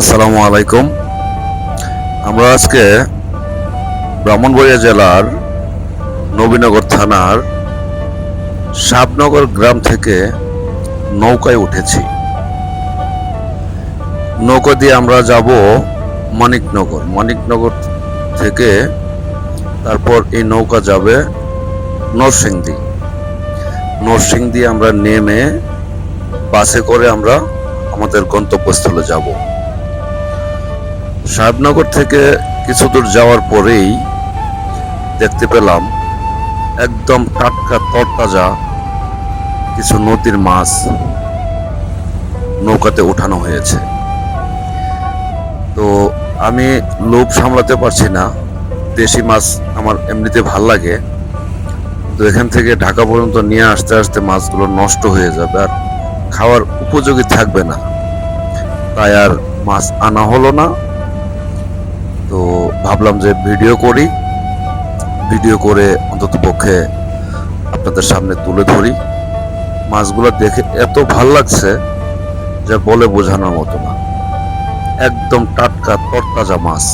আসসালামু আলাইকুম। আমরা আজকে ব্রাহ্মণবাড়িয়া জেলার নবীনগর থানার শাবনগর গ্রাম থেকে নৌকায় উঠেছি। নৌকা দিয়ে আমরা যাব মানিকনগর। মানিকনগর থেকে তারপর এই নৌকা যাবে নরসিংদী। নরসিংদী আমরা নেমে বাসে করে আমরা আমাদের গন্তব্যস্থলে যাব। সাহেবনগর থেকে কিছু দূর যাওয়ার পরেই দেখতে পেলাম একদম টাটকা তরতাজা কিছু নদীর মাছ নৌকাতে উঠানো হয়েছে। তো আমি লোভ সামলাতে পারছি না, দেশি মাছ আমার এমনিতে ভাল লাগে, তো এখান থেকে ঢাকা পর্যন্ত নিয়ে আসতে আসতে মাছগুলো নষ্ট হয়ে যাবে আর খাওয়ার উপযোগী থাকবে না, তাই আর মাছ আনা হলো না। তো ভাবলাম যে ভিডিও করে অন্তত পক্ষে আপনাদের সামনে তুলে ধরি। মাছগুলো দেখে এত ভাল লাগছে যা বলে বোঝানোর মতো না, একদম টাটকা তরতাজা মাছ।